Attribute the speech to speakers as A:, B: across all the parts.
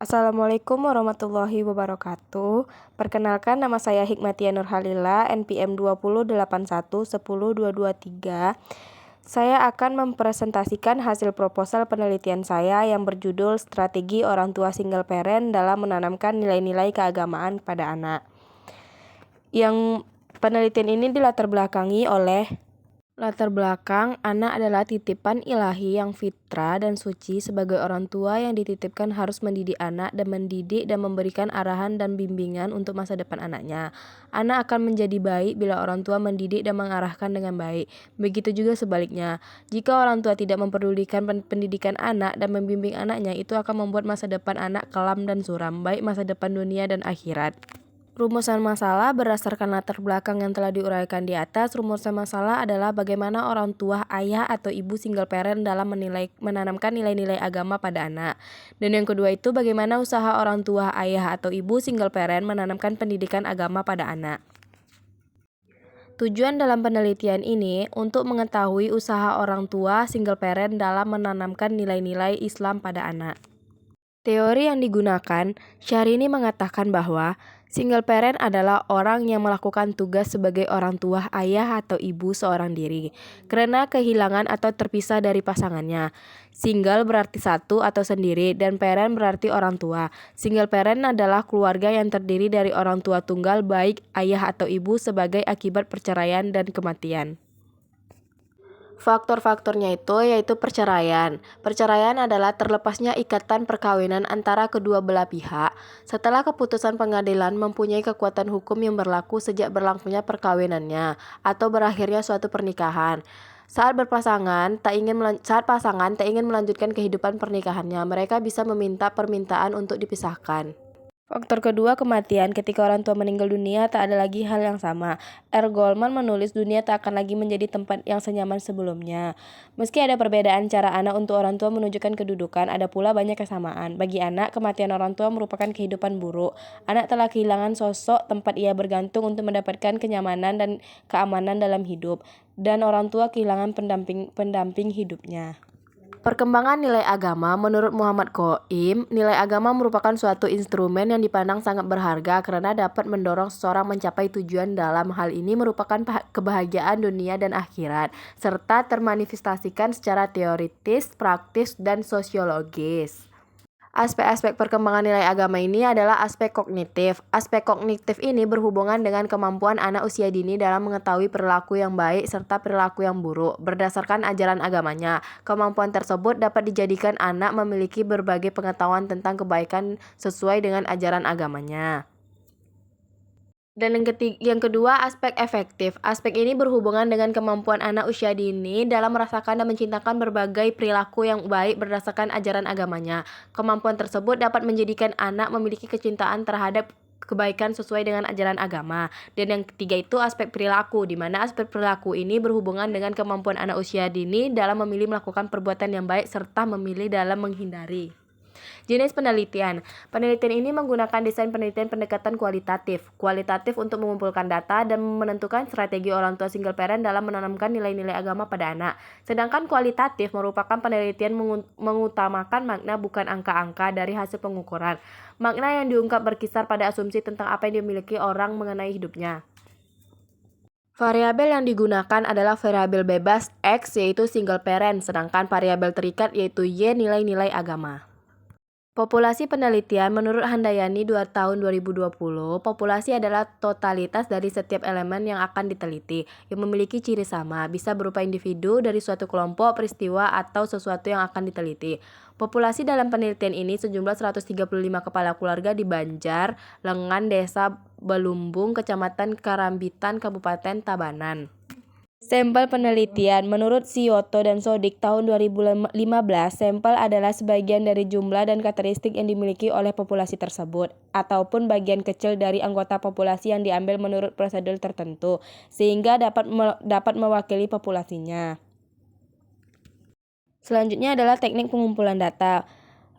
A: Assalamualaikum warahmatullahi wabarakatuh. Perkenalkan, nama saya Hikmatia Nurhalila, NPM 20811010223. Saya akan mempresentasikan hasil proposal penelitian saya yang berjudul Strategi Orang Tua Single Parent dalam Menanamkan Nilai-Nilai Keagamaan pada Anak. Yang penelitian ini dilatar belakangi oleh latar belakang anak adalah titipan ilahi yang fitrah dan suci. Sebagai orang tua yang dititipkan harus mendidik anak dan mendidik dan memberikan arahan dan bimbingan untuk masa depan anaknya. Anak akan menjadi baik bila orang tua mendidik dan mengarahkan dengan baik. Begitu juga sebaliknya. Jika orang tua tidak memperdulikan pendidikan anak dan membimbing anaknya, itu akan membuat masa depan anak kelam dan suram, baik masa depan dunia dan akhirat. Rumusan masalah berdasarkan latar belakang yang telah diuraikan di atas. Rumusan masalah adalah bagaimana orang tua, ayah atau ibu single parent dalam menanamkan nilai-nilai agama pada anak. Dan yang kedua itu bagaimana usaha orang tua, ayah atau ibu single parent menanamkan pendidikan agama pada anak. Tujuan dalam penelitian ini untuk mengetahui usaha orang tua single parent dalam menanamkan nilai-nilai Islam pada anak. Teori yang digunakan, Syahrini mengatakan bahwa single parent adalah orang yang melakukan tugas sebagai orang tua, ayah atau ibu seorang diri karena kehilangan atau terpisah dari pasangannya. Single berarti satu atau sendiri dan parent berarti orang tua. Single parent adalah keluarga yang terdiri dari orang tua tunggal baik ayah atau ibu sebagai akibat perceraian dan kematian. Faktor-faktornya itu yaitu perceraian. Perceraian adalah terlepasnya ikatan perkawinan antara kedua belah pihak setelah keputusan pengadilan mempunyai kekuatan hukum yang berlaku sejak berlangsungnya perkawinannya atau berakhirnya suatu pernikahan. Saat pasangan tak ingin melanjutkan kehidupan pernikahannya, mereka bisa meminta permintaan untuk dipisahkan. Faktor kedua, kematian. Ketika orang tua meninggal dunia, tak ada lagi hal yang sama. Goldman menulis dunia tak akan lagi menjadi tempat yang senyaman sebelumnya. Meski ada perbedaan cara anak untuk orang tua menunjukkan kedudukan, ada pula banyak kesamaan. Bagi anak, kematian orang tua merupakan kehidupan buruk. Anak telah kehilangan sosok tempat ia bergantung untuk mendapatkan kenyamanan dan keamanan dalam hidup. Dan orang tua kehilangan pendamping hidupnya. Perkembangan nilai agama. Menurut Muhammad Qoim, nilai agama merupakan suatu instrumen yang dipandang sangat berharga karena dapat mendorong seseorang mencapai tujuan. Dalam hal ini merupakan kebahagiaan dunia dan akhirat, serta termanifestasikan secara teoritis, praktis, dan sosiologis. Aspek-aspek perkembangan nilai agama ini adalah aspek kognitif. Aspek kognitif ini berhubungan dengan kemampuan anak usia dini dalam mengetahui perilaku yang baik serta perilaku yang buruk berdasarkan ajaran agamanya. Kemampuan tersebut dapat dijadikan anak memiliki berbagai pengetahuan tentang kebaikan sesuai dengan ajaran agamanya. Dan yang kedua, aspek efektif. Aspek ini berhubungan dengan kemampuan anak usia dini dalam merasakan dan menciptakan berbagai perilaku yang baik berdasarkan ajaran agamanya. Kemampuan tersebut dapat menjadikan anak memiliki kecintaan terhadap kebaikan sesuai dengan ajaran agama. Dan yang ketiga itu aspek perilaku, di mana aspek perilaku ini berhubungan dengan kemampuan anak usia dini dalam memilih melakukan perbuatan yang baik serta memilih dalam menghindari. Jenis penelitian. Penelitian ini menggunakan desain penelitian pendekatan kualitatif. Kualitatif untuk mengumpulkan data dan menentukan strategi orang tua single parent dalam menanamkan nilai-nilai agama pada anak. Sedangkan kualitatif merupakan penelitian mengutamakan makna bukan angka-angka dari hasil pengukuran. Makna yang diungkap berkisar pada asumsi tentang apa yang dimiliki orang mengenai hidupnya. Variabel yang digunakan adalah variabel bebas X yaitu single parent, sedangkan variabel terikat yaitu Y nilai-nilai agama. Populasi penelitian. Menurut Handayani tahun 2020, populasi adalah totalitas dari setiap elemen yang akan diteliti, yang memiliki ciri sama, bisa berupa individu dari suatu kelompok, peristiwa, atau sesuatu yang akan diteliti. Populasi dalam penelitian ini sejumlah 135 kepala keluarga di Banjar, Lengan, Desa Belumbung, Kecamatan Karambitan, Kabupaten Tabanan. Sampel penelitian. Menurut Sioto dan Sodik tahun 2015, sampel adalah sebagian dari jumlah dan karakteristik yang dimiliki oleh populasi tersebut, ataupun bagian kecil dari anggota populasi yang diambil menurut prosedur tertentu, sehingga dapat mewakili populasinya. Selanjutnya adalah teknik pengumpulan data.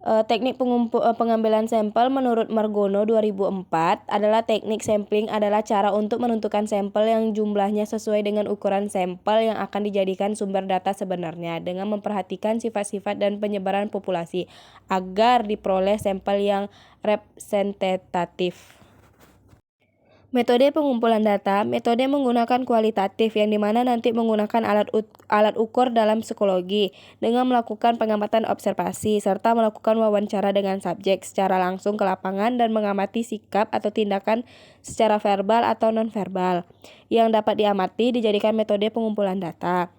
A: Teknik pengambilan sampel menurut Margono 2004 adalah teknik sampling adalah cara untuk menentukan sampel yang jumlahnya sesuai dengan ukuran sampel yang akan dijadikan sumber data sebenarnya dengan memperhatikan sifat-sifat dan penyebaran populasi agar diperoleh sampel yang representatif. Metode pengumpulan data, metode menggunakan kualitatif yang dimana nanti menggunakan alat ukur dalam psikologi dengan melakukan pengamatan observasi serta melakukan wawancara dengan subjek secara langsung ke lapangan dan mengamati sikap atau tindakan secara verbal atau nonverbal yang dapat diamati dijadikan metode pengumpulan data.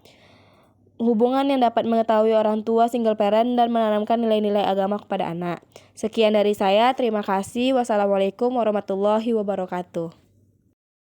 A: Hubungan yang dapat mengetahui orang tua single parent dan menanamkan nilai-nilai agama kepada anak. Sekian dari saya, terima kasih. Wassalamualaikum warahmatullahi wabarakatuh.